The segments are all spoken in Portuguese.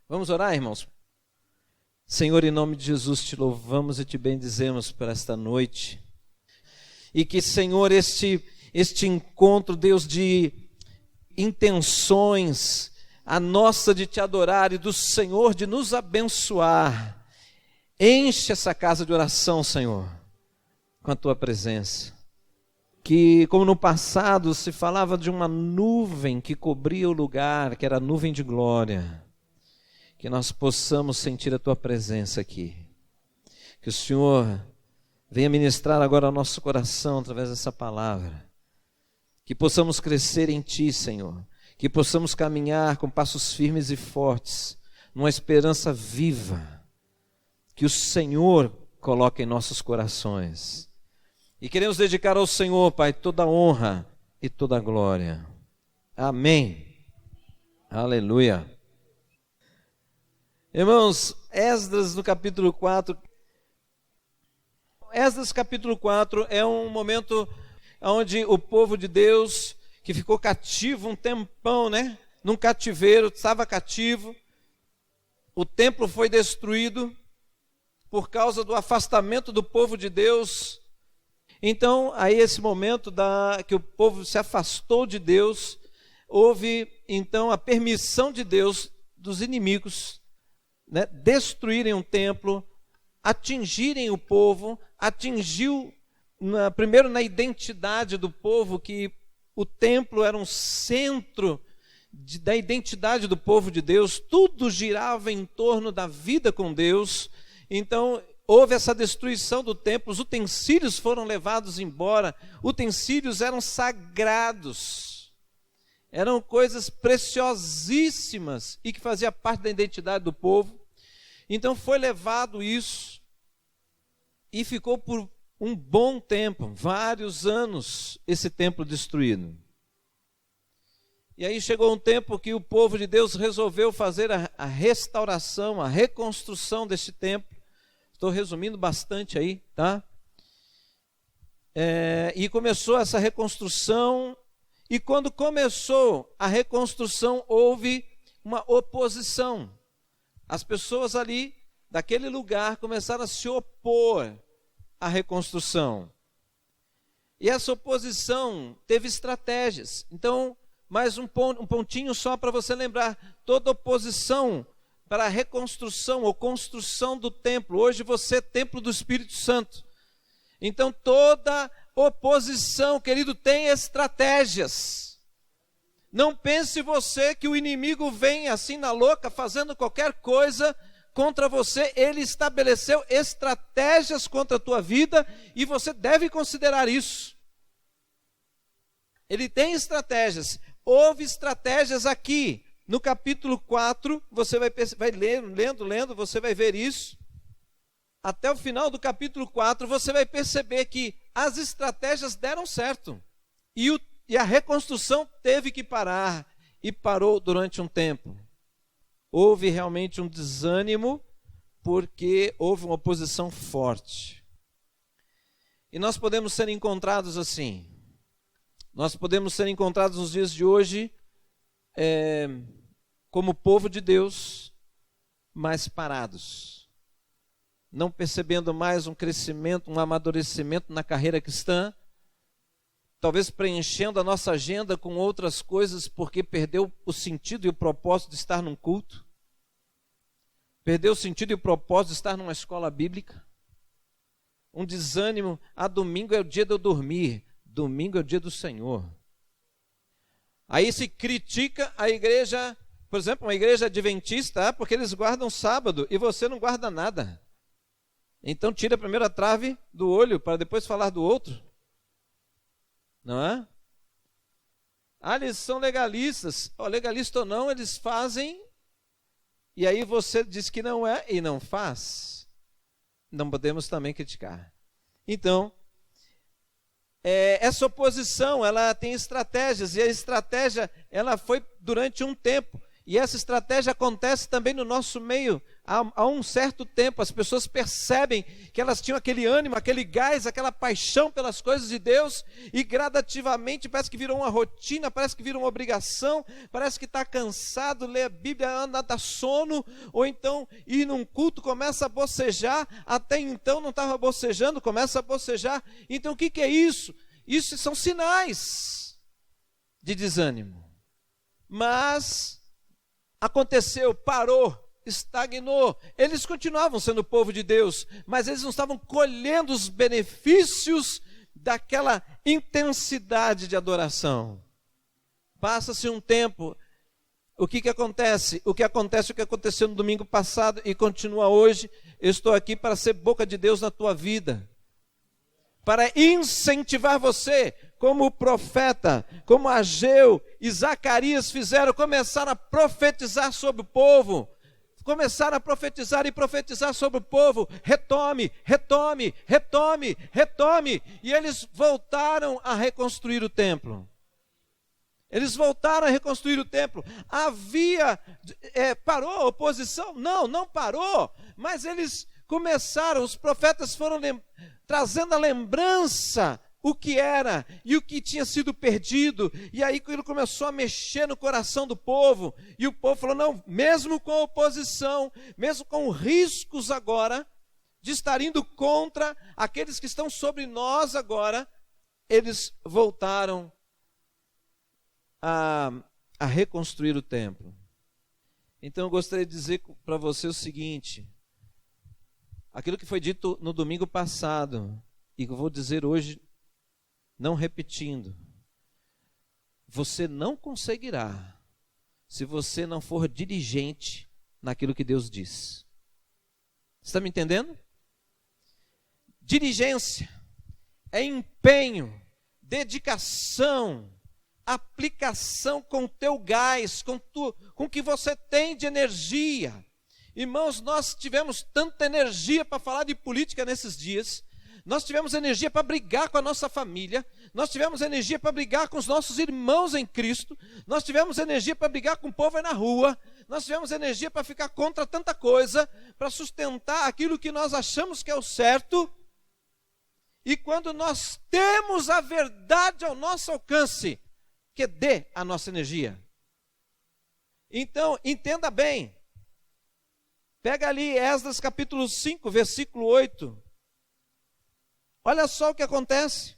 Vamos orar, irmãos? Senhor, em nome de Jesus, te louvamos e te bendizemos por esta noite. E que, Senhor, este encontro, Deus, de intenções, a nossa de te adorar e do Senhor de nos abençoar, enche essa casa de oração, Senhor, com a tua presença. Que, como no passado se falava de uma nuvem que cobria o lugar, que era a nuvem de glória, que nós possamos sentir a tua presença aqui. Que o Senhor venha ministrar agora ao nosso coração através dessa palavra. Que possamos crescer em ti, Senhor. Que possamos caminhar com passos firmes e fortes, numa esperança viva, que o Senhor coloca em nossos corações. E queremos dedicar ao Senhor, Pai, toda a honra e toda a glória. Amém. Aleluia. Irmãos, Esdras no capítulo 4. Esdras capítulo 4 é um momento onde o povo de Deus, que ficou cativo um tempão, num cativeiro, estava cativo. O templo foi destruído por causa do afastamento do povo de Deus. Então, aí esse momento que o povo se afastou de Deus, houve então a permissão de Deus dos inimigos destruírem um templo, atingirem o povo, atingiu primeiro na identidade do povo, que o templo era um centro da identidade do povo de Deus, tudo girava em torno da vida com Deus. Então houve essa destruição do templo, os utensílios foram levados embora, utensílios eram sagrados, eram coisas preciosíssimas e que fazia parte da identidade do povo. Então foi levado isso e ficou por um bom tempo, vários anos, esse templo destruído. E aí chegou um tempo que o povo de Deus resolveu fazer a restauração, a reconstrução deste templo. Estou resumindo bastante aí, tá? E começou essa reconstrução. E quando começou a reconstrução, houve uma oposição. As pessoas ali, daquele lugar, começaram a se opor à reconstrução. E essa oposição teve estratégias. Então, mais um pontinho só para você lembrar. Toda oposição para a reconstrução ou construção do templo. Hoje você é templo do Espírito Santo. Então, toda oposição, querido, tem estratégias. Não pense você que o inimigo vem assim na louca, fazendo qualquer coisa contra você. Ele estabeleceu estratégias contra a tua vida e você deve considerar isso. Ele tem estratégias. Houve estratégias aqui. No capítulo 4, você vai lendo, você vai ver isso. Até o final do capítulo 4, você vai perceber que as estratégias deram certo. E a reconstrução teve que parar. E parou durante um tempo. Houve realmente um desânimo, porque houve uma oposição forte. E nós podemos ser encontrados assim. Nós podemos ser encontrados nos dias de hoje como povo de Deus, mas parados. Não percebendo mais um crescimento, um amadurecimento na carreira cristã, talvez preenchendo a nossa agenda com outras coisas, porque perdeu o sentido e o propósito de estar num culto, perdeu o sentido e o propósito de estar numa escola bíblica, um desânimo. Domingo é o dia de eu dormir, domingo é o dia do Senhor. Aí se critica a igreja, por exemplo, uma igreja adventista, porque eles guardam sábado e você não guarda nada. Então tira a primeira trave do olho para depois falar do outro. Não é? Eles são legalistas. Legalista ou não, eles fazem. E aí você diz que não é e não faz. Não podemos também criticar. Então, essa oposição, ela tem estratégias. E a estratégia, ela foi durante um tempo. E essa estratégia acontece também no nosso meio. Há um certo tempo, as pessoas percebem que elas tinham aquele ânimo, aquele gás, aquela paixão pelas coisas de Deus, e gradativamente parece que virou uma rotina, parece que virou uma obrigação, parece que está cansado, lê a Bíblia, anda, dá sono, ou então ir num culto, começa a bocejar, até então não estava bocejando, começa a bocejar. Então o que é isso? Isso são sinais de desânimo. Mas aconteceu, parou, estagnou. Eles continuavam sendo o povo de Deus, mas eles não estavam colhendo os benefícios daquela intensidade de adoração. Passa-se um tempo, o que acontece? O que aconteceu no domingo passado e continua hoje. Eu estou aqui para ser boca de Deus na tua vida, para incentivar você, como o profeta, como Ageu e Zacarias fizeram, começaram a profetizar sobre o povo, começaram a profetizar e profetizar sobre o povo, retome, retome, retome, retome, e eles voltaram a reconstruir o templo. Eles voltaram a reconstruir o templo. Parou a oposição? Não parou, mas eles começaram, os profetas foram trazendo a lembrança, o que era e o que tinha sido perdido, e aí ele começou a mexer no coração do povo, e o povo falou, não, mesmo com a oposição, mesmo com riscos agora, de estar indo contra aqueles que estão sobre nós agora, eles voltaram a reconstruir o templo. Então eu gostaria de dizer para você o seguinte, aquilo que foi dito no domingo passado, e que eu vou dizer hoje, não repetindo, você não conseguirá se você não for diligente naquilo que Deus diz. Você está me entendendo? Diligência é empenho, dedicação, aplicação com o teu gás, com o que você tem de energia. Irmãos, nós tivemos tanta energia para falar de política nesses dias. Nós tivemos energia para brigar com a nossa família, nós tivemos energia para brigar com os nossos irmãos em Cristo, nós tivemos energia para brigar com o povo aí na rua, nós tivemos energia para ficar contra tanta coisa, para sustentar aquilo que nós achamos que é o certo, e quando nós temos a verdade ao nosso alcance, que dê a nossa energia. Então, entenda bem, pega ali Esdras capítulo 5, versículo 8, olha só o que acontece.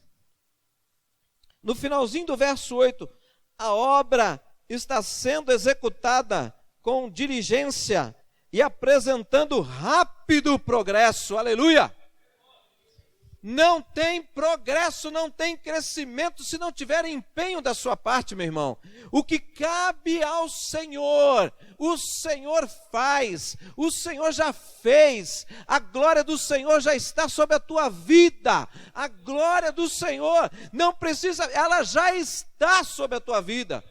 No finalzinho do verso 8, a obra está sendo executada com diligência e apresentando rápido progresso. Aleluia! Não tem progresso, não tem crescimento se não tiver empenho da sua parte, meu irmão. O que cabe ao Senhor, o Senhor faz, o Senhor já fez, a glória do Senhor já está sobre a tua vida, a glória do Senhor não precisa, ela já está sobre a tua vida.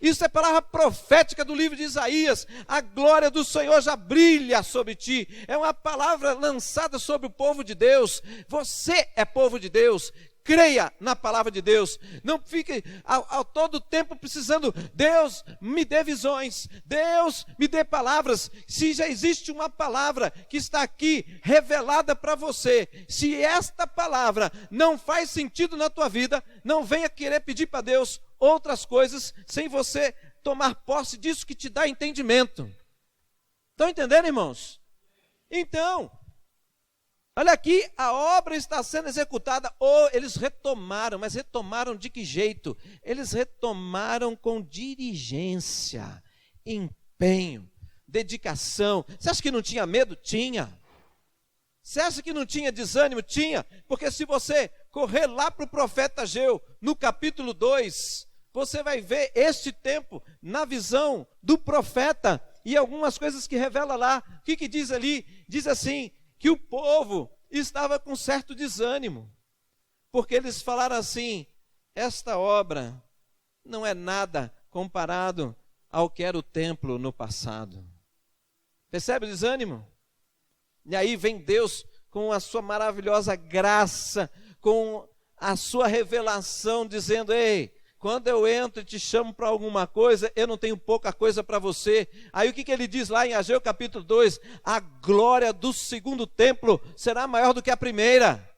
Isso é palavra profética do livro de Isaías. A glória do Senhor já brilha sobre ti. É uma palavra lançada sobre o povo de Deus. Você é povo de Deus. Creia na palavra de Deus. Não fique ao todo tempo precisando, Deus me dê visões, Deus me dê palavras. Se já existe uma palavra que está aqui revelada para você, se esta palavra não faz sentido na tua vida, não venha querer pedir para Deus outras coisas sem você tomar posse disso que te dá entendimento. Estão entendendo, irmãos? Então, olha aqui, a obra está sendo executada, eles retomaram, mas retomaram de que jeito? Eles retomaram com diligência, empenho, dedicação. Você acha que não tinha medo? Tinha. Você acha que não tinha desânimo? Tinha, porque se você correr lá para o profeta Ageu, no capítulo 2, você vai ver este tempo na visão do profeta e algumas coisas que revela lá. O que diz ali? Diz assim, que o povo estava com certo desânimo, porque eles falaram assim, esta obra não é nada comparado ao que era o templo no passado. Percebe o desânimo? E aí vem Deus com a sua maravilhosa graça, com a sua revelação, dizendo, ei, quando eu entro e te chamo para alguma coisa, eu não tenho pouca coisa para você. Aí o que ele diz lá em Ageu capítulo 2? A glória do segundo templo será maior do que a primeira.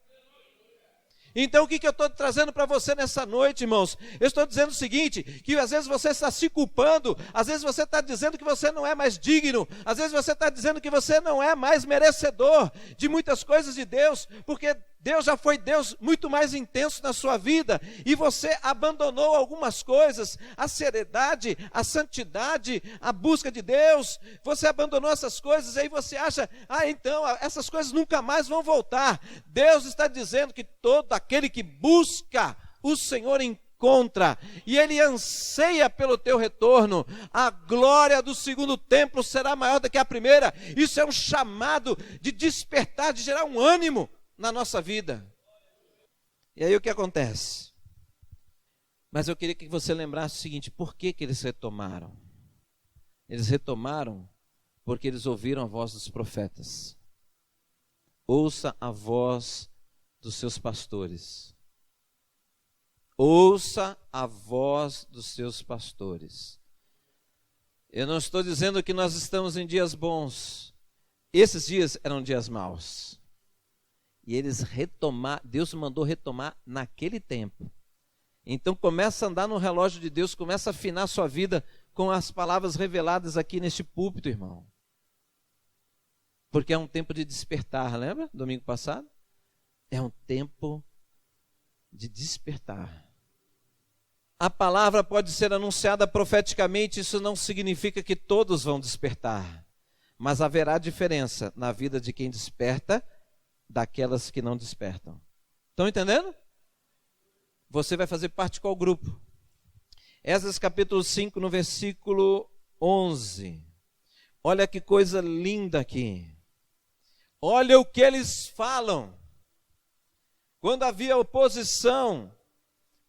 Então o que eu estou trazendo para você nessa noite, irmãos? Eu estou dizendo o seguinte, que às vezes você está se culpando, às vezes você está dizendo que você não é mais digno, às vezes você está dizendo que você não é mais merecedor de muitas coisas de Deus, porque Deus já foi Deus muito mais intenso na sua vida, e você abandonou algumas coisas, a seriedade, a santidade, a busca de Deus, você abandonou essas coisas, e aí você acha, então, essas coisas nunca mais vão voltar. Deus está dizendo que todo aquele que busca o Senhor encontra, e Ele anseia pelo teu retorno. A glória do segundo templo será maior do que a primeira. Isso é um chamado de despertar, de gerar um ânimo na nossa vida. E aí o que acontece? Mas eu queria que você lembrasse o seguinte: por que eles retomaram? Eles retomaram porque eles ouviram a voz dos profetas. Ouça a voz dos seus pastores. Ouça a voz dos seus pastores. Eu não estou dizendo que nós estamos em dias bons. Esses dias eram dias maus. E eles retomaram, Deus mandou retomar naquele tempo. Então começa a andar no relógio de Deus, começa a afinar a sua vida com as palavras reveladas aqui neste púlpito, irmão. Porque é um tempo de despertar, lembra? Domingo passado? É um tempo de despertar. A palavra pode ser anunciada profeticamente, isso não significa que todos vão despertar. Mas haverá diferença na vida de quem desperta daquelas que não despertam. Estão entendendo? Você vai fazer parte de qual grupo? Esdras capítulo 5, no versículo 11. Olha que coisa linda aqui. Olha o que eles falam. Quando havia oposição,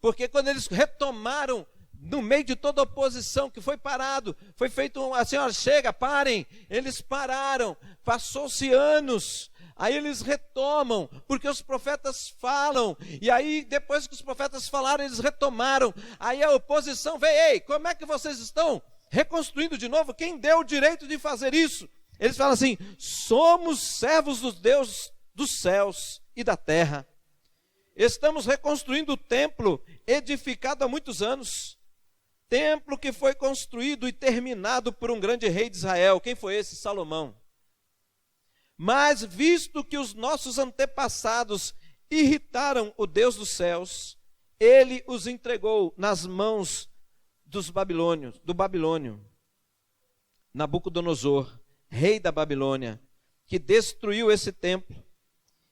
porque quando eles retomaram, no meio de toda a oposição que foi parado, foi feito assim, ó, chega, parem. Eles pararam, passou-se anos. Aí eles retomam, porque os profetas falam, e aí depois que os profetas falaram, eles retomaram. Aí a oposição veio: ei, como é que vocês estão reconstruindo de novo? Quem deu o direito de fazer isso? Eles falam assim: somos servos dos Deus dos céus e da terra. Estamos reconstruindo o templo edificado há muitos anos. Templo que foi construído e terminado por um grande rei de Israel. Quem foi esse? Salomão. Mas visto que os nossos antepassados irritaram o Deus dos céus, ele os entregou nas mãos do Babilônio, Nabucodonosor, rei da Babilônia, que destruiu esse templo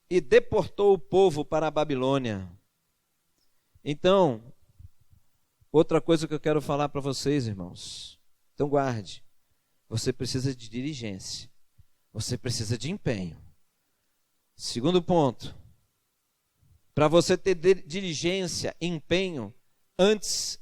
e deportou o povo para a Babilônia. Então, outra coisa que eu quero falar para vocês, irmãos, então guarde, você precisa de diligência. Você precisa de empenho. Segundo ponto, para você ter diligência, empenho,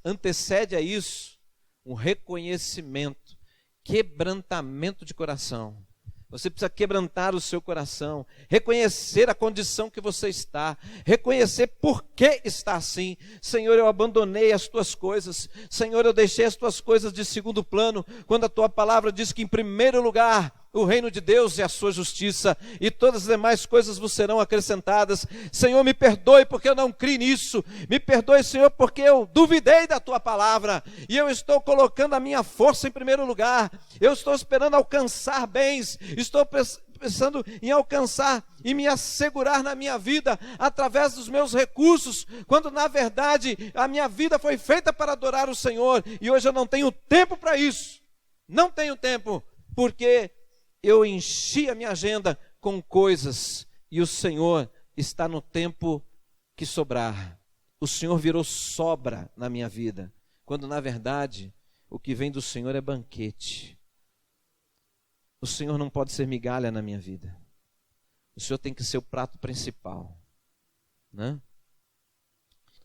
antecede a isso um reconhecimento, quebrantamento de coração. Você precisa quebrantar o seu coração, reconhecer a condição que você está, reconhecer por que está assim. Senhor, eu abandonei as tuas coisas. Senhor, eu deixei as tuas coisas de segundo plano, quando a tua palavra diz que em primeiro lugar o reino de Deus e a sua justiça, e todas as demais coisas vos serão acrescentadas. Senhor, me perdoe porque eu não criei nisso. Me perdoe, Senhor, porque eu duvidei da tua palavra, e eu estou colocando a minha força em primeiro lugar. Eu estou esperando alcançar bens, estou pensando em alcançar e me assegurar na minha vida através dos meus recursos, quando na verdade a minha vida foi feita para adorar o Senhor, e hoje eu não tenho tempo para isso. Não tenho tempo, porque eu enchi a minha agenda com coisas, e o Senhor está no tempo que sobrar. O Senhor virou sobra na minha vida, quando na verdade o que vem do Senhor é banquete. O Senhor não pode ser migalha na minha vida. O Senhor tem que ser o prato principal, né?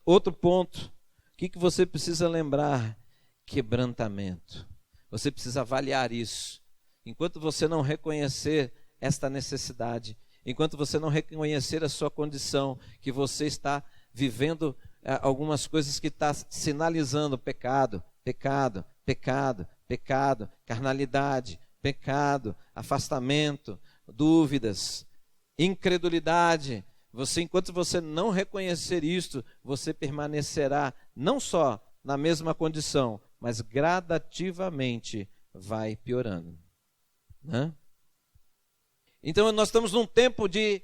Outro ponto, o que você precisa lembrar? Quebrantamento. Você precisa avaliar isso. Enquanto você não reconhecer esta necessidade, enquanto você não reconhecer a sua condição, que você está vivendo algumas coisas que está sinalizando pecado, pecado, pecado, pecado, carnalidade, pecado, afastamento, dúvidas, incredulidade. Enquanto você não reconhecer isto, você permanecerá não só na mesma condição, mas gradativamente vai piorando, né? Então nós estamos num tempo de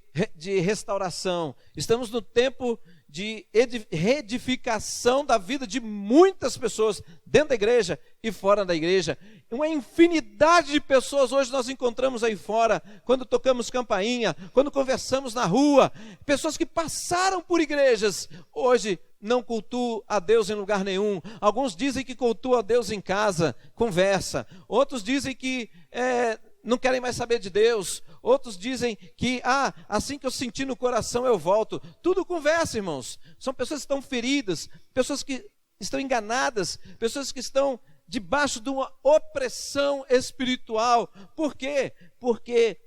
restauração, estamos no tempo de reedificação da vida de muitas pessoas, dentro da igreja e fora da igreja. Uma infinidade de pessoas hoje nós encontramos aí fora, quando tocamos campainha, quando conversamos na rua, pessoas que passaram por igrejas, hoje não cultuam a Deus em lugar nenhum. Alguns dizem que cultuam a Deus em casa, conversa. Outros dizem que não querem mais saber de Deus. Outros dizem que, assim que eu sentir no coração eu volto. Tudo conversa, irmãos. São pessoas que estão feridas, pessoas que estão enganadas, pessoas que estão debaixo de uma opressão espiritual. Por quê? Porque,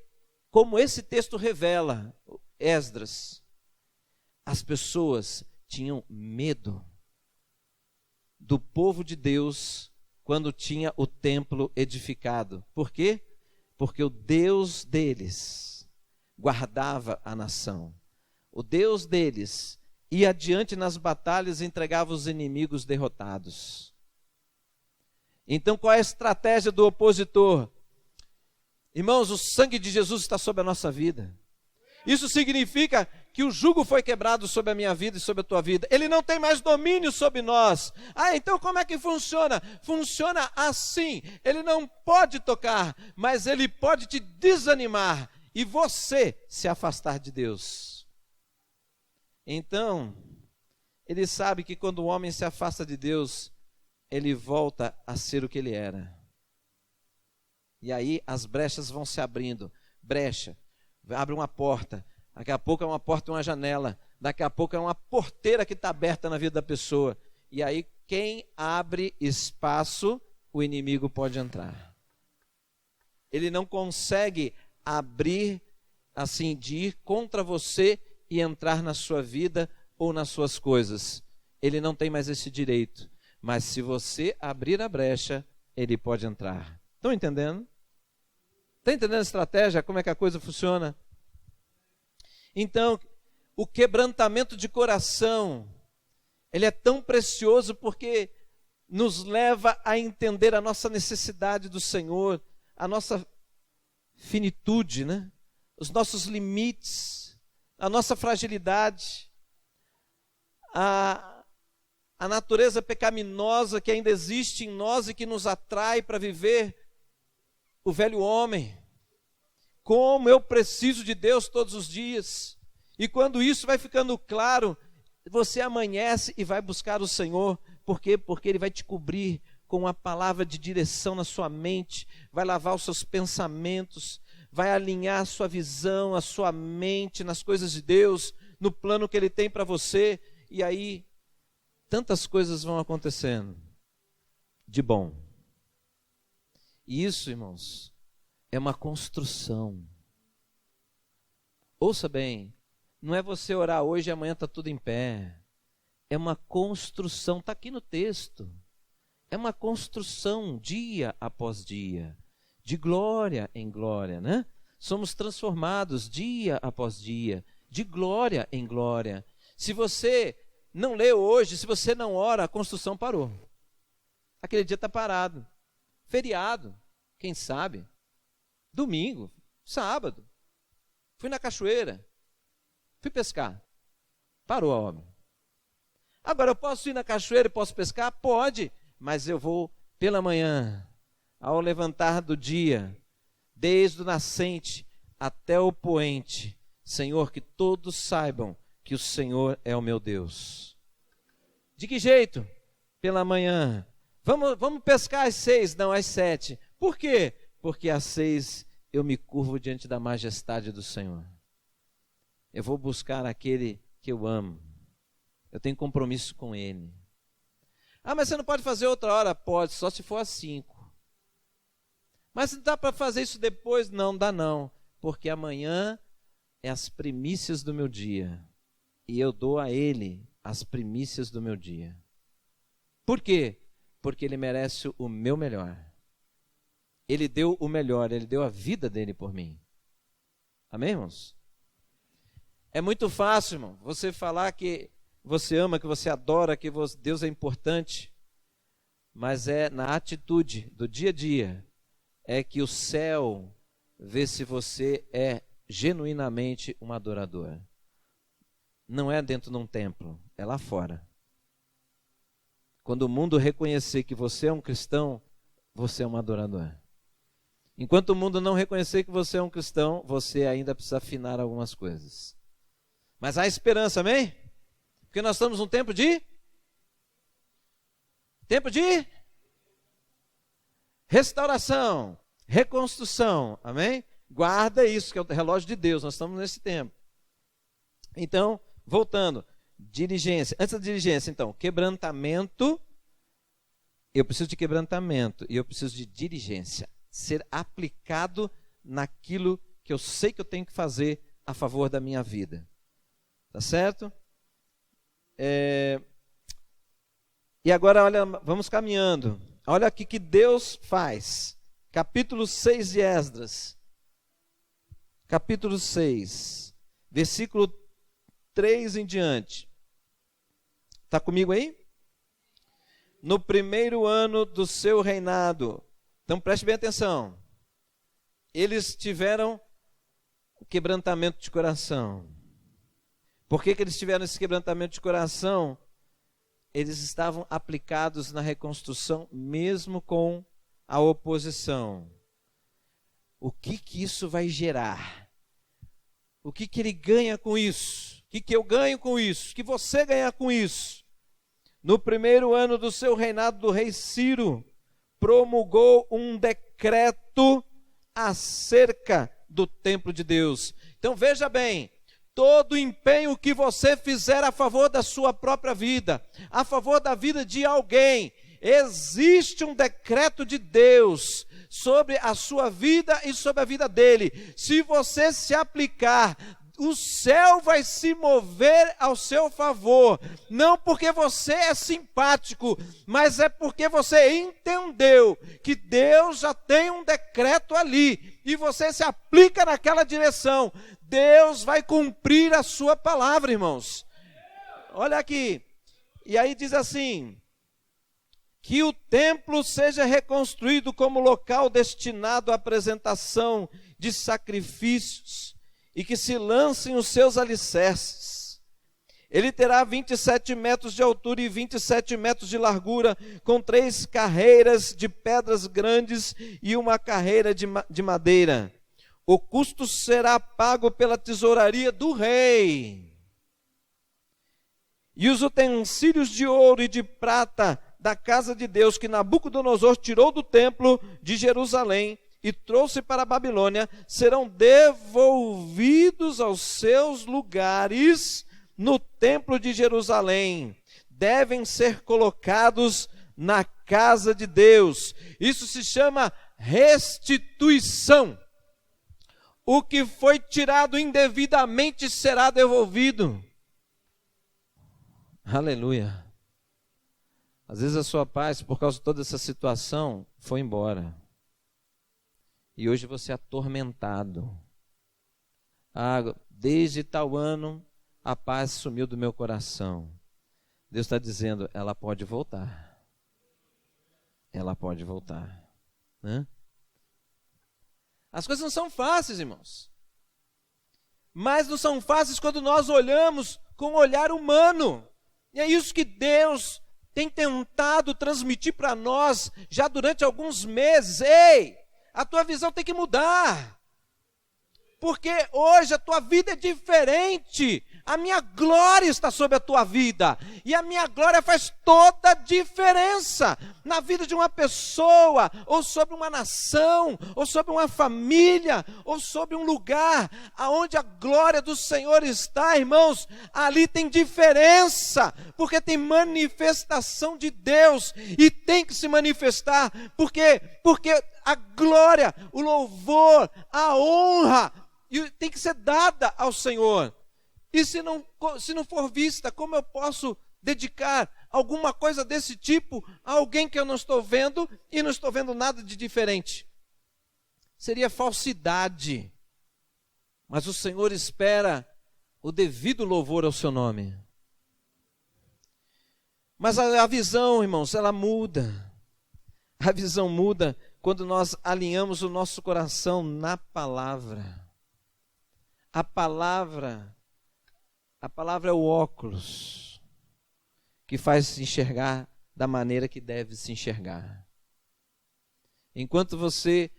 como esse texto revela, Esdras, as pessoas tinham medo do povo de Deus quando tinha o templo edificado. Por quê? Porque o Deus deles guardava a nação. O Deus deles ia adiante nas batalhas e entregava os inimigos derrotados. Então, qual é a estratégia do opositor? Irmãos, o sangue de Jesus está sobre a nossa vida. Isso significa que o jugo foi quebrado sobre a minha vida e sobre a tua vida. Ele não tem mais domínio sobre nós. Então como é que funciona? Funciona assim. Ele não pode tocar, mas ele pode te desanimar e você se afastar de Deus. Então, ele sabe que quando o homem se afasta de Deus, ele volta a ser o que ele era. E aí as brechas vão se abrindo. Brecha. Abre uma porta, daqui a pouco é uma porta e uma janela, daqui a pouco é uma porteira que está aberta na vida da pessoa, e aí quem abre espaço, o inimigo pode entrar. Ele não consegue abrir, assim, de ir contra você e entrar na sua vida ou nas suas coisas. Ele não tem mais esse direito, mas se você abrir a brecha, ele pode entrar. Estão entendendo? Está entendendo a estratégia? Como é que a coisa funciona? Então, o quebrantamento de coração, ele é tão precioso porque nos leva a entender a nossa necessidade do Senhor, a nossa finitude, né? Os nossos limites, a nossa fragilidade, a natureza pecaminosa que ainda existe em nós e que nos atrai para viver o velho homem. Como eu preciso de Deus todos os dias. E quando isso vai ficando claro, você amanhece e vai buscar o Senhor. Por quê? Porque Ele vai te cobrir com uma palavra de direção na sua mente, vai lavar os seus pensamentos, vai alinhar a sua visão, a sua mente nas coisas de Deus, no plano que Ele tem para você. E aí, tantas coisas vão acontecendo de bom. E isso, irmãos, é uma construção. Ouça bem, não é você orar hoje e amanhã está tudo em pé. É uma construção, está aqui no texto. É uma construção dia após dia, de glória em glória, né? Somos transformados dia após dia, de glória em glória. Se você não lê hoje, se você não ora, a construção parou. Aquele dia está parado. Feriado, quem sabe? Domingo, sábado. Fui na cachoeira, fui pescar. Parou a obra. Agora eu posso ir na cachoeira e posso pescar? Pode, mas eu vou pela manhã, ao levantar do dia, desde o nascente até o poente. Senhor, que todos saibam que o Senhor é o meu Deus. De que jeito? Pela manhã. Vamos pescar às 6, não às 7. Por quê? Porque às 6 eu me curvo diante da majestade do Senhor. Eu vou buscar aquele que eu amo. Eu tenho compromisso com Ele. Mas você não pode fazer outra hora? Pode, só se for às 5. Mas se dá para fazer isso depois? Não dá não. Porque amanhã é as primícias do meu dia. E eu dou a Ele as primícias do meu dia. Por quê? Porque Ele merece o meu melhor. Ele deu o melhor, Ele deu a vida dele por mim. Amém, irmãos? É muito fácil, irmão, você falar que você ama, que você adora, que Deus é importante, mas é na atitude do dia a dia, é que o céu vê se você é genuinamente um adorador. Não é dentro de um templo, é lá fora. Quando o mundo reconhecer que você é um cristão, você é um adorador. Enquanto o mundo não reconhecer que você é um cristão, você ainda precisa afinar algumas coisas. Mas há esperança, amém? Porque nós estamos num tempo de restauração, reconstrução, amém? Guarda isso, que é o relógio de Deus, nós estamos nesse tempo. Então, voltando, diligência. Antes da diligência, então, quebrantamento. Eu preciso de quebrantamento e eu preciso de diligência. Ser aplicado naquilo que eu sei que eu tenho que fazer a favor da minha vida. Tá certo? E agora, olha, vamos caminhando. Olha aqui que Deus faz. Capítulo 6 de Esdras. Capítulo 6. Versículo 3 em diante. Está comigo aí? No primeiro ano do seu reinado. Então preste bem atenção. Eles tiveram o quebrantamento de coração. Por que eles tiveram esse quebrantamento de coração? Eles estavam aplicados na reconstrução, mesmo com a oposição. O que isso vai gerar? O que ele ganha com isso? O que eu ganho com isso? O que você ganha com isso? No primeiro ano do seu reinado do rei Ciro, promulgou um decreto acerca do templo de Deus. Então veja bem, todo empenho que você fizer a favor da sua própria vida, a favor da vida de alguém, existe um decreto de Deus sobre a sua vida e sobre a vida dele. Se você se aplicar, o céu vai se mover ao seu favor, não porque você é simpático, mas é porque você entendeu que Deus já tem um decreto ali, e você se aplica naquela direção. Deus vai cumprir a sua palavra, irmãos. Olha aqui, e aí diz assim: que o templo seja reconstruído como local destinado à apresentação de sacrifícios, e que se lancem os seus alicerces. Ele terá 27 metros de altura e 27 metros de largura, com 3 carreiras de pedras grandes e uma carreira de madeira. O custo será pago pela tesouraria do rei. E os utensílios de ouro e de prata da casa de Deus, que Nabucodonosor tirou do templo de Jerusalém e trouxe para a Babilônia, serão devolvidos aos seus lugares no templo de Jerusalém. Devem ser colocados na casa de Deus. Isso se chama restituição. O que foi tirado indevidamente será devolvido. Aleluia. Às vezes a sua paz, por causa de toda essa situação, foi embora. E hoje você é atormentado. Desde tal ano, a paz sumiu do meu coração. Deus está dizendo, ela pode voltar. Ela pode voltar. Né? As coisas não são fáceis, irmãos. Mas não são fáceis quando nós olhamos com um olhar humano. E é isso que Deus tem tentado transmitir para nós já durante alguns meses. Ei, a tua visão tem que mudar. Porque hoje a tua vida é diferente. A minha glória está sobre a tua vida. E a minha glória faz toda a diferença na vida de uma pessoa, ou sobre uma nação, ou sobre uma família, ou sobre um lugar aonde a glória do Senhor está, irmãos. Ali tem diferença, porque tem manifestação de Deus, e tem que se manifestar, porque a glória, o louvor, a honra tem que ser dada ao Senhor. E se não for vista, como eu posso dedicar alguma coisa desse tipo a alguém que eu não estou vendo e não estou vendo nada de diferente? Seria falsidade. Mas o Senhor espera o devido louvor ao seu nome. Mas a visão, irmãos, ela muda. A visão muda quando nós alinhamos o nosso coração na palavra. A palavra é o óculos que faz se enxergar da maneira que deve se enxergar. Enquanto você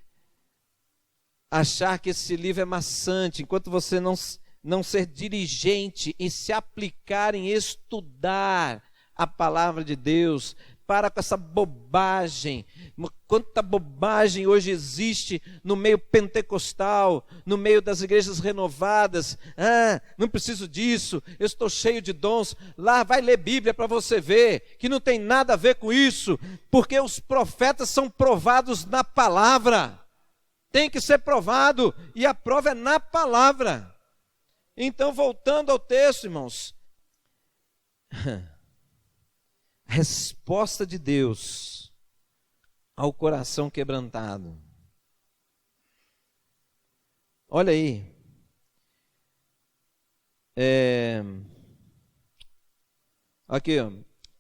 achar que esse livro é maçante, enquanto você não ser diligente em se aplicar, em estudar a palavra de Deus, para com essa bobagem. Quanta bobagem hoje existe no meio pentecostal, no meio das igrejas renovadas. Não preciso disso, eu estou cheio de dons. Lá, vai ler Bíblia para você ver que não tem nada a ver com isso, porque os profetas são provados na palavra. Tem que ser provado, e a prova é na palavra. Então, voltando ao texto, irmãos, a resposta de Deus ao coração quebrantado. Olha aí. Aqui, ó,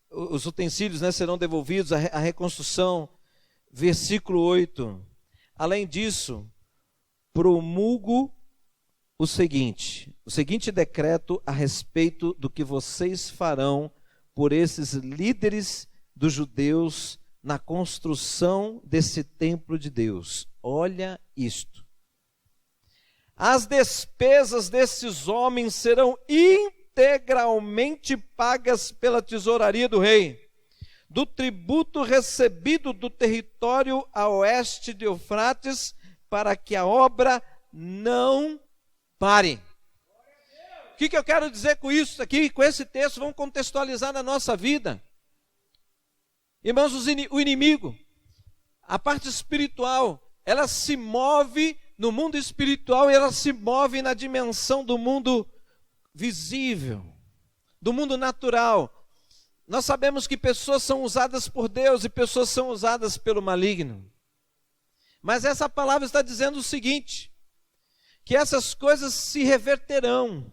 os utensílios, né, serão devolvidos, a reconstrução. Versículo 8. Além disso, promulgo o seguinte decreto a respeito do que vocês farão por esses líderes dos judeus na construção desse templo de Deus. Olha isto. As despesas desses homens serão integralmente pagas pela tesouraria do rei, do tributo recebido do território a oeste de Eufrates, para que a obra não pare. O que eu quero dizer com isso aqui, com esse texto? Vamos contextualizar na nossa vida. Irmãos, o inimigo, a parte espiritual, ela se move no mundo espiritual e ela se move na dimensão do mundo visível, do mundo natural. Nós sabemos que pessoas são usadas por Deus e pessoas são usadas pelo maligno. Mas essa palavra está dizendo o seguinte, que essas coisas se reverterão,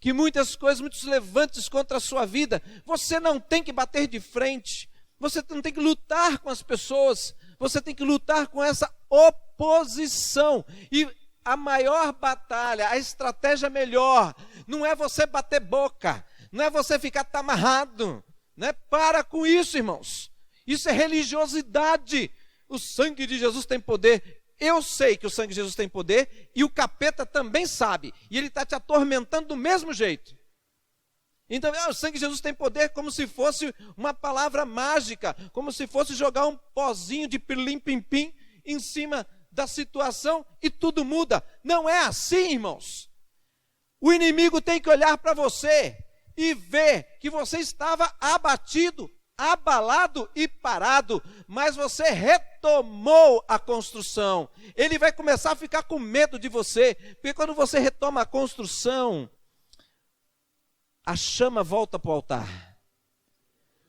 que muitas coisas, muitos levantes contra a sua vida, você não tem que bater de frente, você não tem que lutar com as pessoas, você tem que lutar com essa oposição. E a maior batalha, a estratégia melhor, não é você bater boca, não é você ficar amarrado, né? Para com isso, irmãos. Isso é religiosidade. O sangue de Jesus tem poder. Eu sei que o sangue de Jesus tem poder e o capeta também sabe. E ele está te atormentando do mesmo jeito. Então, o sangue de Jesus tem poder como se fosse uma palavra mágica, como se fosse jogar um pozinho de pirlim-pim-pim em cima da situação e tudo muda. Não é assim, irmãos. O inimigo tem que olhar para você e ver que você estava abatido, abalado e parado, mas você retomou a construção. Ele vai começar a ficar com medo de você, porque quando você retoma a construção, a chama volta para o altar.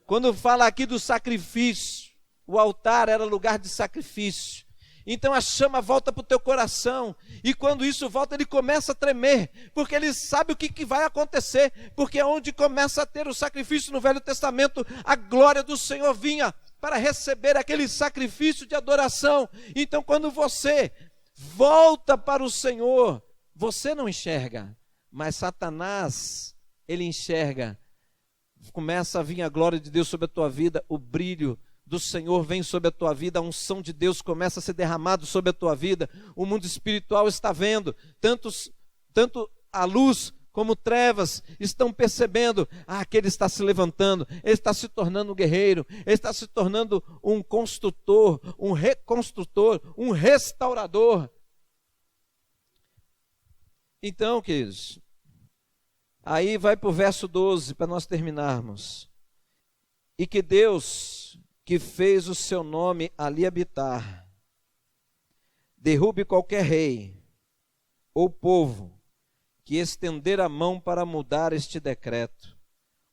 Quando fala aqui do sacrifício, o altar era lugar de sacrifício. Então a chama volta para o teu coração, e quando isso volta, ele começa a tremer, porque ele sabe o que vai acontecer, porque é onde começa a ter o sacrifício no Velho Testamento, a glória do Senhor vinha para receber aquele sacrifício de adoração. Então quando você volta para o Senhor, você não enxerga, mas Satanás, ele enxerga, começa a vir a glória de Deus sobre a tua vida, o brilho do Senhor vem sobre a tua vida, a unção de Deus começa a ser derramado sobre a tua vida. O mundo espiritual está vendo, tanto a luz como trevas estão percebendo, que ele está se levantando, ele está se tornando um guerreiro, ele está se tornando um construtor, um reconstrutor, um restaurador. Então, queridos, aí vai para o verso 12, para nós terminarmos. E que Deus, que fez o seu nome ali habitar, derrube qualquer rei ou povo que estender a mão para mudar este decreto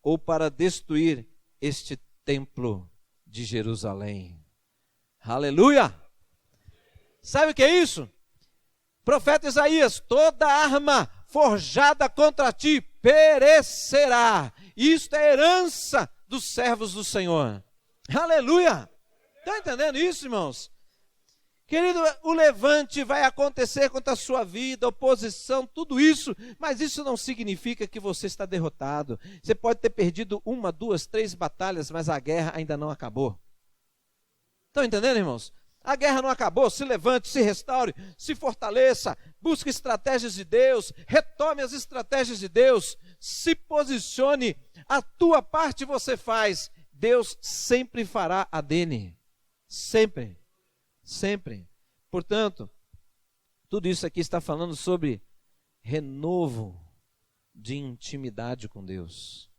ou para destruir este templo de Jerusalém. Aleluia! Sabe o que é isso? Profeta Isaías: toda arma forjada contra ti perecerá. Isto é herança dos servos do Senhor. Aleluia! Está entendendo isso, irmãos? Querido, o levante vai acontecer contra a sua vida, oposição, tudo isso, mas isso não significa que você está derrotado. Você pode ter perdido 1, 2, 3 batalhas, mas a guerra ainda não acabou. Estão entendendo, irmãos? A guerra não acabou. Se levante, se restaure, se fortaleça, busque estratégias de Deus, retome as estratégias de Deus, se posicione, a tua parte você faz, Deus sempre fará a dele, sempre. Sempre. Portanto, tudo isso aqui está falando sobre renovo de intimidade com Deus.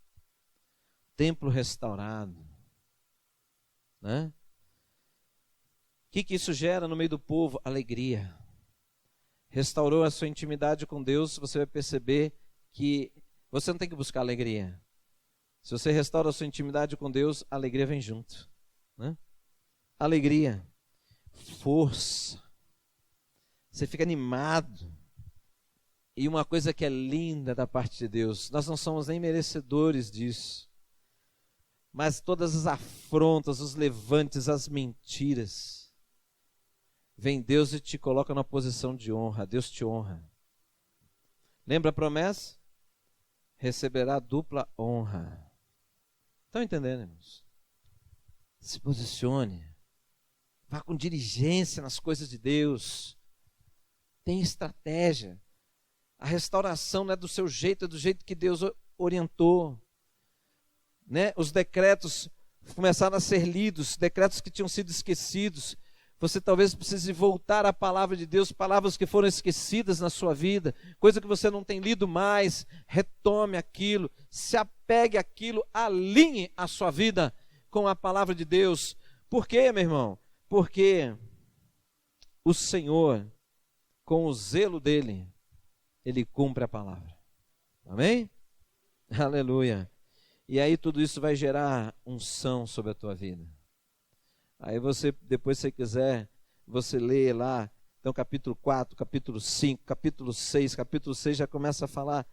Templo restaurado. Né? O que isso gera no meio do povo? Alegria. Restaurou a sua intimidade com Deus, você vai perceber que você não tem que buscar alegria. Se você restaura a sua intimidade com Deus, a alegria vem junto. Né? Alegria. Força, você fica animado. E uma coisa que é linda da parte de Deus, nós não somos nem merecedores disso, mas todas as afrontas, os levantes, as mentiras, vem Deus e te coloca numa posição de honra. Deus te honra. Lembra a promessa? Receberá dupla honra. Estão entendendo, irmãos? Se posicione. Vá com diligência nas coisas de Deus. Tem estratégia. A restauração não é do seu jeito, é do jeito que Deus orientou. Né? Os decretos começaram a ser lidos, decretos que tinham sido esquecidos. Você talvez precise voltar à palavra de Deus, palavras que foram esquecidas na sua vida, coisa que você não tem lido mais. Retome aquilo, se apegue àquilo, alinhe a sua vida com a palavra de Deus. Por quê, meu irmão? Porque o Senhor, com o zelo dele, ele cumpre a palavra. Amém? Aleluia. E aí tudo isso vai gerar unção sobre a tua vida. Aí você, depois se quiser, você lê lá, então capítulo 4, capítulo 5, capítulo 6, capítulo 6 já começa a falar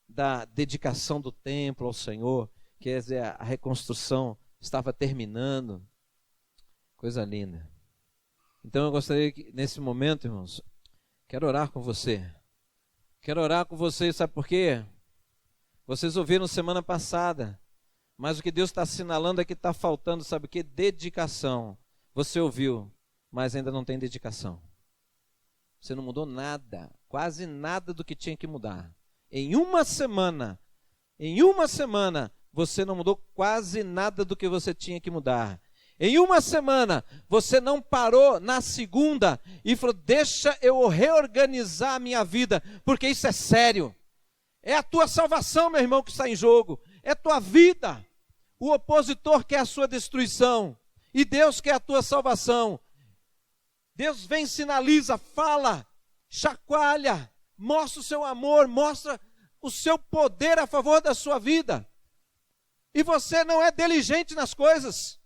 da dedicação do templo ao Senhor, quer dizer, a reconstrução estava terminando. Coisa linda. Então eu gostaria que nesse momento, irmãos, quero orar com você. Quero orar com você, sabe por quê? Vocês ouviram semana passada, mas o que Deus está assinalando é que está faltando, sabe o quê? Dedicação. Você ouviu, mas ainda não tem dedicação. Você não mudou nada, quase nada do que tinha que mudar. Em uma semana, você não mudou quase nada do que você tinha que mudar. Em uma semana, você não parou na segunda e falou: deixa eu reorganizar a minha vida, porque isso é sério. É a tua salvação, meu irmão, que está em jogo. É a tua vida. O opositor quer a sua destruição e Deus quer a tua salvação. Deus vem, sinaliza, fala, chacoalha, mostra o seu amor, mostra o seu poder a favor da sua vida. E você não é diligente nas coisas.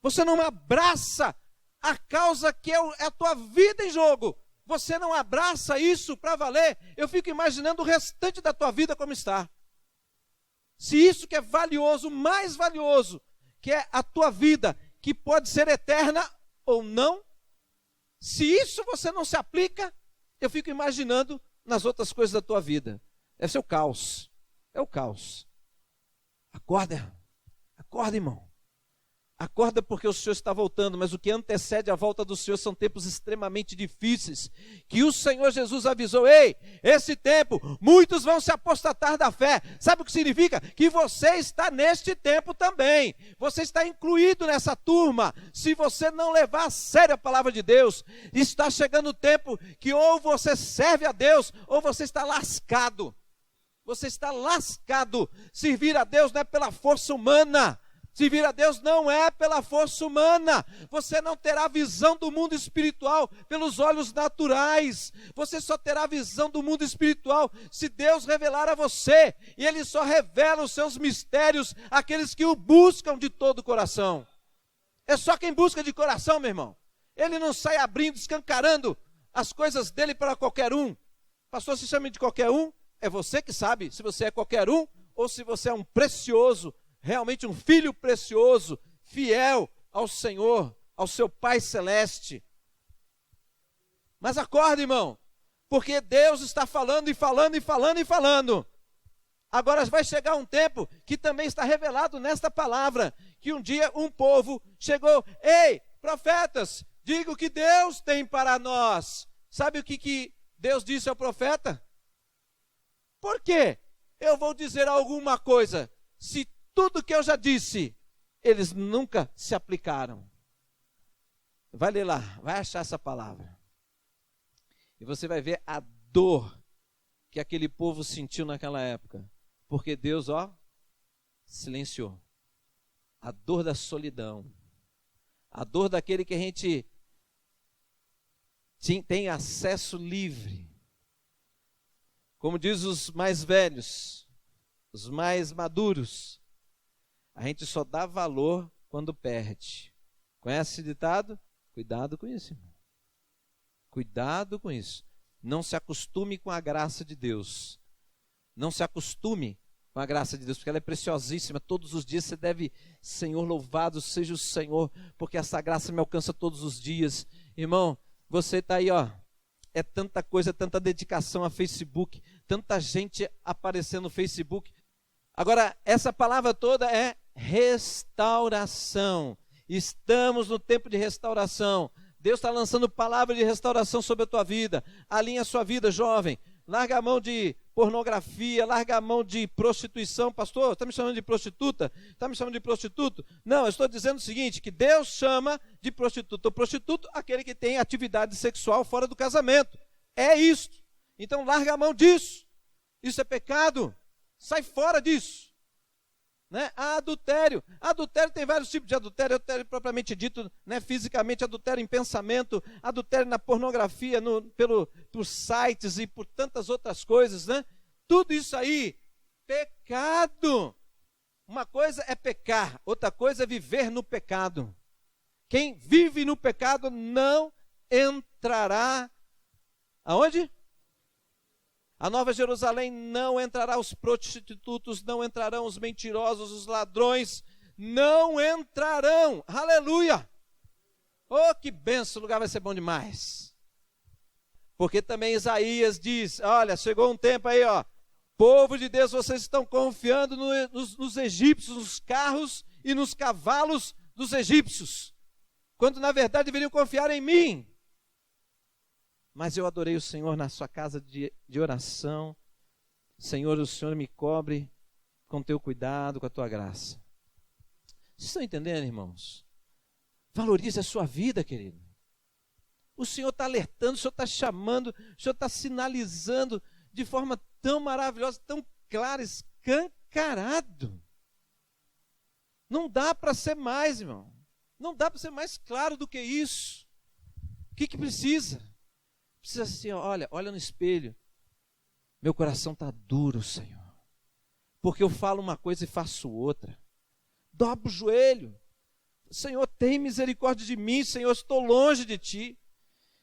Você não abraça a causa que é a tua vida em jogo. Você não abraça isso para valer. Eu fico imaginando o restante da tua vida como está. Se isso que é valioso, mais valioso, que é a tua vida, que pode ser eterna ou não, se isso você não se aplica, eu fico imaginando nas outras coisas da tua vida. Deve ser o caos. É o caos. Acorda. Acorda, irmão. Acorda, porque o Senhor está voltando, mas o que antecede a volta do Senhor são tempos extremamente difíceis, que o Senhor Jesus avisou: ei, esse tempo, muitos vão se apostatar da fé. Sabe o que significa? Que você está neste tempo também, você está incluído nessa turma. Se você não levar a sério a palavra de Deus, está chegando o tempo que ou você serve a Deus, ou você está lascado. Você está lascado. Servir a Deus não é pela força humana. Servir a Deus não é pela força humana. Você não terá visão do mundo espiritual pelos olhos naturais. Você só terá visão do mundo espiritual se Deus revelar a você. E Ele só revela os seus mistérios àqueles que o buscam de todo o coração. É só quem busca de coração, meu irmão. Ele não sai abrindo, escancarando as coisas dele para qualquer um. Pastor, se chama de qualquer um? É você que sabe se você é qualquer um ou se você é um precioso, realmente um filho precioso, fiel ao Senhor, ao seu Pai Celeste. Mas acorda, irmão, porque Deus está falando e falando e falando e falando. Agora vai chegar um tempo que também está revelado nesta palavra, que um dia um povo chegou, ei, profetas, diga o que Deus tem para nós. Sabe o que Deus disse ao profeta? Por quê? Eu vou dizer alguma coisa, se tudo que eu já disse, eles nunca se aplicaram. Vai ler lá, vai achar essa palavra. E você vai ver a dor que aquele povo sentiu naquela época. Porque Deus, silenciou. A dor da solidão. A dor daquele que a gente tem acesso livre. Como diz os mais velhos, os mais maduros, a gente só dá valor quando perde. Conhece esse ditado? Cuidado com isso, irmão. Cuidado com isso. Não se acostume com a graça de Deus. Não se acostume com a graça de Deus, porque ela é preciosíssima. Todos os dias você deve, Senhor, louvado seja o Senhor, porque essa graça me alcança todos os dias. Irmão, você está aí, é tanta coisa, tanta dedicação a Facebook, tanta gente aparecendo no Facebook. Agora, essa palavra toda é restauração. Estamos no tempo de restauração. Deus está lançando palavra de restauração sobre a tua vida. Alinha a sua vida, jovem. Larga a mão de pornografia, larga a mão de prostituição. Pastor, está me chamando de prostituta? Está me chamando de prostituto? Não, eu estou dizendo o seguinte, que Deus chama de prostituto. O prostituto, aquele que tem atividade sexual fora do casamento. É isso. Então larga a mão disso. Isso é pecado. Sai fora disso. Né? Adultério. Adultério tem vários tipos de adultério. Adultério propriamente dito, né? Fisicamente, adultério em pensamento, adultério na pornografia, por sites e por tantas outras coisas, né? Tudo isso aí, pecado. Uma coisa é pecar, outra coisa é viver no pecado. Quem vive no pecado não entrará aonde? A Nova Jerusalém não entrará os prostitutos, não entrarão os mentirosos, os ladrões, não entrarão. Aleluia! Oh, que benção, o lugar vai ser bom demais. Porque também Isaías diz, olha, chegou um tempo aí, povo de Deus, vocês estão confiando nos egípcios, nos carros e nos cavalos dos egípcios, quando na verdade deveriam confiar em mim. Mas eu adorei o Senhor na sua casa de oração. Senhor, o Senhor me cobre com teu cuidado, com a tua graça. Vocês estão entendendo, irmãos? Valorize a sua vida, querido. O Senhor está alertando, o Senhor está chamando, o Senhor está sinalizando de forma tão maravilhosa, tão clara, escancarado. Não dá para ser mais, irmão. Não dá para ser mais claro do que isso. O que precisa? Precisa assim, olha no espelho. Meu coração está duro, Senhor. Porque eu falo uma coisa e faço outra. Dobro o joelho. Senhor, tem misericórdia de mim, Senhor, estou longe de Ti.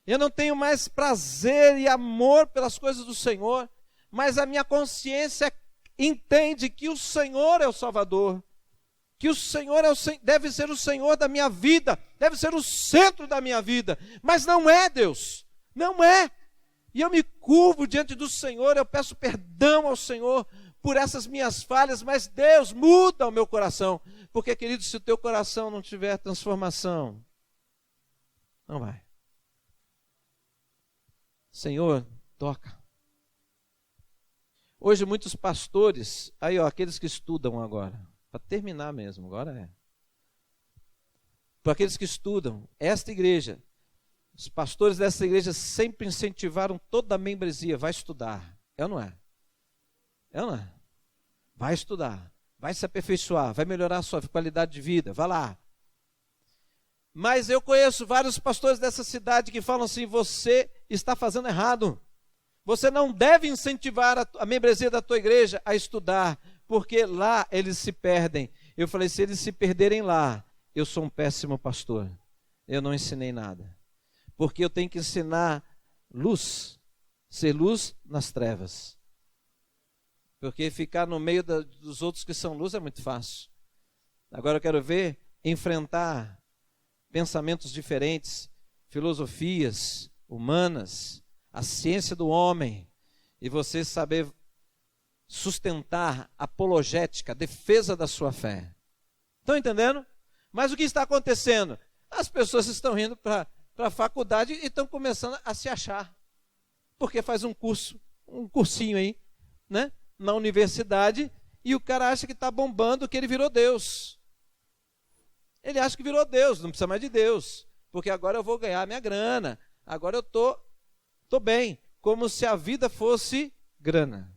Eu não tenho mais prazer e amor pelas coisas do Senhor, mas a minha consciência entende que o Senhor é o Salvador, que o Senhor deve ser o Senhor da minha vida, deve ser o centro da minha vida, mas não é, Deus. Não é. E eu me curvo diante do Senhor, eu peço perdão ao Senhor por essas minhas falhas, mas Deus, muda o meu coração. Porque, querido, se o teu coração não tiver transformação, não vai. Senhor, toca. Hoje muitos pastores, aí aqueles que estudam agora, para terminar mesmo, agora para aqueles que estudam, esta igreja, os pastores dessa igreja sempre incentivaram toda a membresia, vai estudar. É ou não é? É ou não é? Vai estudar. vai se aperfeiçoar, vai melhorar a sua qualidade de vida, vá lá. Mas eu conheço vários pastores dessa cidade que falam assim: você está fazendo errado. Você não deve incentivar a membresia da tua igreja a estudar, porque lá eles se perdem. Eu falei: se eles se perderem lá, eu sou um péssimo pastor. Eu não ensinei nada. Porque eu tenho que ensinar luz, ser luz nas trevas. Porque ficar no meio dos outros que são luz é muito fácil. Agora eu quero ver enfrentar pensamentos diferentes, filosofias humanas, a ciência do homem, e você saber sustentar apologética, defesa da sua fé. Estão entendendo? Mas o que está acontecendo? As pessoas estão indo para a faculdade e estão começando a se achar. Porque faz um cursinho aí, né, na universidade, e o cara acha que está bombando, que ele virou Deus. Ele acha que virou Deus, não precisa mais de Deus, porque agora eu vou ganhar minha grana, agora eu tô bem, como se a vida fosse grana.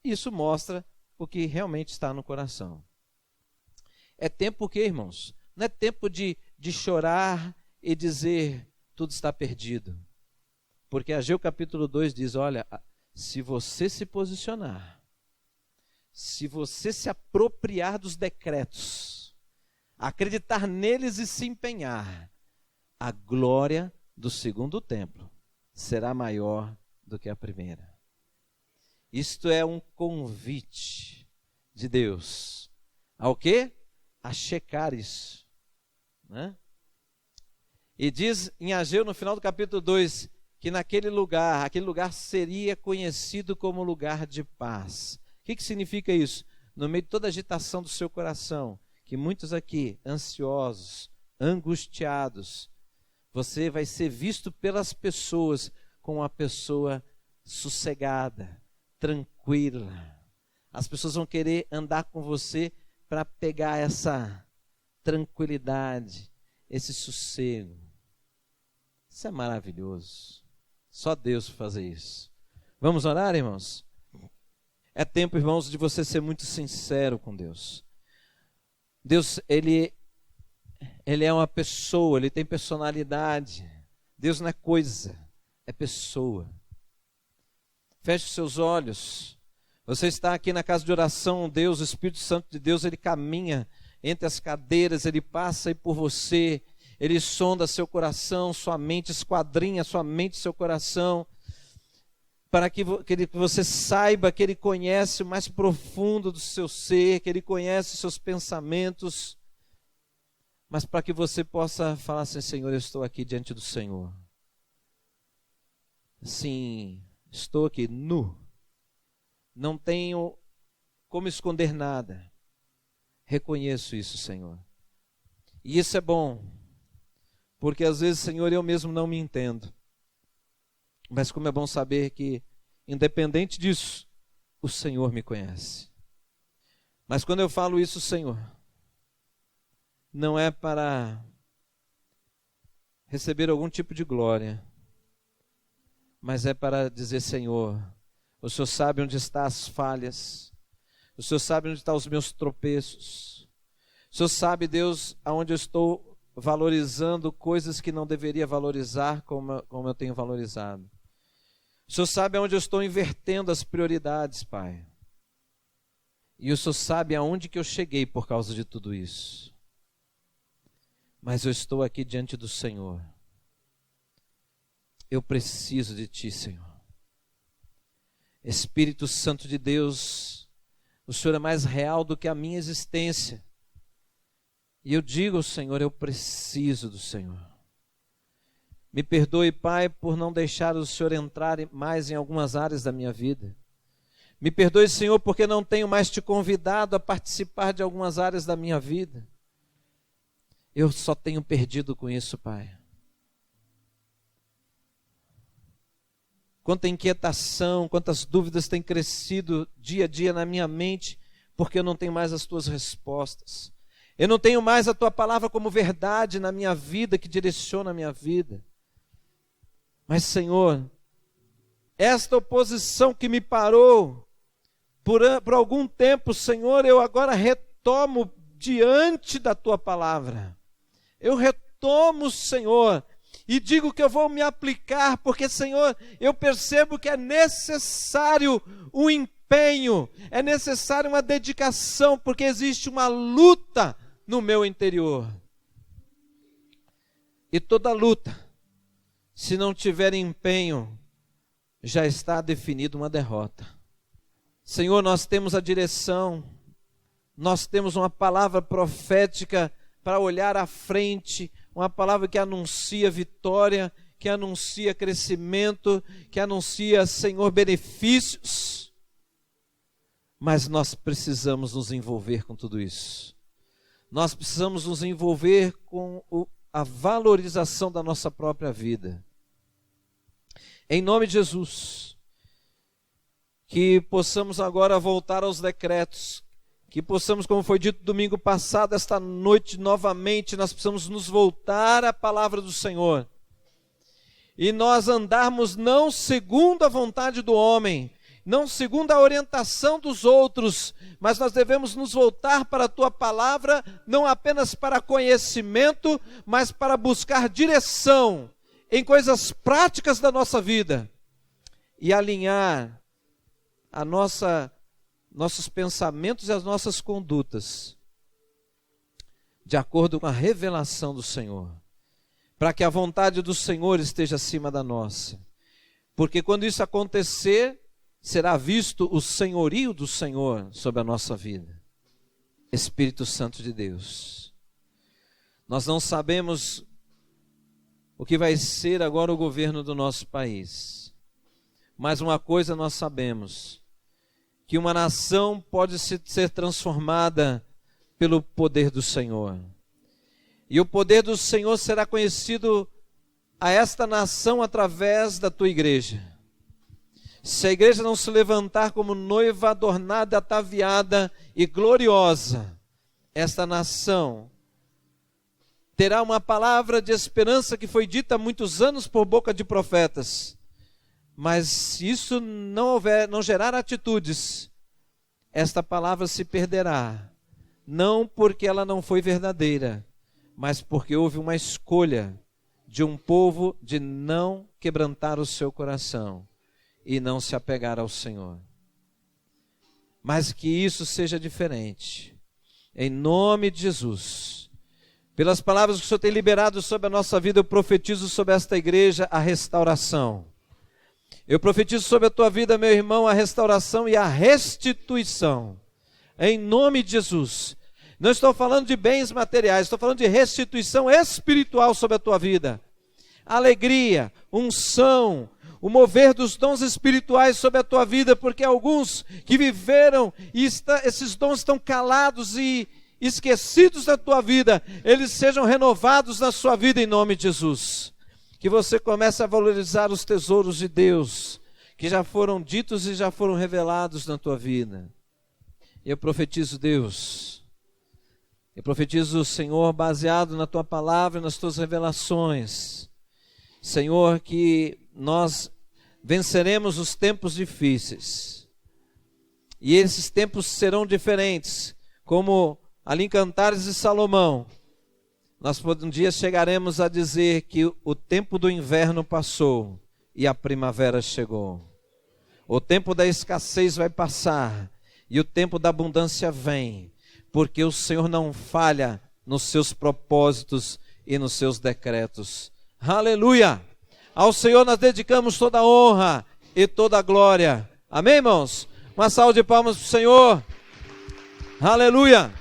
Isso mostra o que realmente está no coração. É tempo o quê, irmãos? Não é tempo de chorar e dizer tudo está perdido. Porque Ageu capítulo 2 diz: olha, se você se posicionar, se você se apropriar dos decretos, acreditar neles e se empenhar, a glória do segundo templo será maior do que a primeira. Isto é um convite de Deus. Ao quê? A checar isso, né? E diz em Ageu, no final do capítulo 2, que aquele lugar seria conhecido como lugar de paz. O que significa isso? No meio de toda a agitação do seu coração, que muitos aqui, ansiosos, angustiados, você vai ser visto pelas pessoas como uma pessoa sossegada, tranquila. As pessoas vão querer andar com você para pegar essa tranquilidade, esse sossego. Isso é maravilhoso. Só Deus fazer isso. Vamos orar, irmãos? É tempo, irmãos, de você ser muito sincero com Deus. Deus, Ele é uma pessoa, Ele tem personalidade. Deus não é coisa, é pessoa. Feche os seus olhos. Você está aqui na casa de oração, Deus, o Espírito Santo de Deus, Ele caminha entre as cadeiras, Ele passa aí por você, Ele sonda seu coração, sua mente, esquadrinha sua mente, seu coração, para que você saiba que Ele conhece o mais profundo do seu ser, que Ele conhece os seus pensamentos, mas para que você possa falar assim: Senhor, eu estou aqui diante do Senhor. Sim, estou aqui nu. Não tenho como esconder nada. Reconheço isso, Senhor. E isso é bom, porque às vezes, Senhor, eu mesmo não me entendo. Mas como é bom saber que, independente disso, o Senhor me conhece. Mas quando eu falo isso, Senhor, não é para receber algum tipo de glória, mas é para dizer: Senhor, o Senhor sabe onde estão as falhas, o Senhor sabe onde estão os meus tropeços, o Senhor sabe, Deus, aonde eu estou valorizando coisas que não deveria valorizar como eu tenho valorizado. O Senhor sabe aonde eu estou invertendo as prioridades, Pai. E o Senhor sabe aonde que eu cheguei por causa de tudo isso. Mas eu estou aqui diante do Senhor. Eu preciso de Ti, Senhor. Espírito Santo de Deus, o Senhor é mais real do que a minha existência. E eu digo, Senhor, eu preciso do Senhor. Me perdoe, Pai, por não deixar o Senhor entrar mais em algumas áreas da minha vida. Me perdoe, Senhor, porque não tenho mais Te convidado a participar de algumas áreas da minha vida. Eu só tenho perdido com isso, Pai. Quanta inquietação, quantas dúvidas têm crescido dia a dia na minha mente, porque eu não tenho mais as Tuas respostas. Eu não tenho mais a Tua palavra como verdade na minha vida, que direciona a minha vida. Mas, Senhor, esta oposição que me parou por algum tempo, Senhor, eu agora retomo diante da tua palavra. Eu retomo, Senhor, e digo que eu vou me aplicar, porque, Senhor, eu percebo que é necessário um empenho, é necessário uma dedicação, porque existe uma luta no meu interior. E toda luta, se não tiver empenho, já está definida uma derrota. Senhor, nós temos a direção, nós temos uma palavra profética para olhar à frente, uma palavra que anuncia vitória, que anuncia crescimento, que anuncia, Senhor, benefícios. Mas nós precisamos nos envolver com tudo isso. Nós precisamos nos envolver com a valorização da nossa própria vida. Em nome de Jesus, que possamos agora voltar aos decretos, que possamos, como foi dito domingo passado, esta noite novamente, nós precisamos nos voltar à palavra do Senhor. E nós andarmos não segundo a vontade do homem, não segundo a orientação dos outros, mas nós devemos nos voltar para a tua palavra, não apenas para conhecimento, mas para buscar direção em coisas práticas da nossa vida e alinhar nossos pensamentos e as nossas condutas de acordo com a revelação do Senhor, para que a vontade do Senhor esteja acima da nossa, porque quando isso acontecer, será visto o senhorio do Senhor sobre a nossa vida. Espírito Santo de Deus, nós não sabemos o que vai ser agora o governo do nosso país, mas uma coisa nós sabemos, que uma nação pode ser transformada pelo poder do Senhor. E o poder do Senhor será conhecido a esta nação através da tua igreja. Se a igreja não se levantar como noiva adornada, ataviada e gloriosa, esta nação terá uma palavra de esperança que foi dita há muitos anos por boca de profetas. Mas se isso não gerar atitudes, esta palavra se perderá. Não porque ela não foi verdadeira, mas porque houve uma escolha de um povo de não quebrantar o seu coração e não se apegar ao Senhor. Mas que isso seja diferente. Em nome de Jesus. Pelas palavras que o Senhor tem liberado sobre a nossa vida, eu profetizo sobre esta igreja a restauração. Eu profetizo sobre a tua vida, meu irmão, a restauração e a restituição. Em nome de Jesus. Não estou falando de bens materiais, estou falando de restituição espiritual sobre a tua vida. Alegria, unção, o mover dos dons espirituais sobre a tua vida, porque alguns que viveram e esses dons estão calados e esquecidos da tua vida, eles sejam renovados na sua vida em nome de Jesus. Que você comece a valorizar os tesouros de Deus, que já foram ditos e já foram revelados na tua vida. Eu profetizo, Deus, eu profetizo, Senhor, baseado na tua palavra e nas tuas revelações, Senhor, que nós venceremos os tempos difíceis, e esses tempos serão diferentes, como ali em Cantares de Salomão, nós um dia chegaremos a dizer que o tempo do inverno passou e a primavera chegou. O tempo da escassez vai passar e o tempo da abundância vem, porque o Senhor não falha nos seus propósitos e nos seus decretos. Aleluia! Ao Senhor nós dedicamos toda a honra e toda a glória. Amém, irmãos? Uma salva de palmas para o Senhor. Aleluia!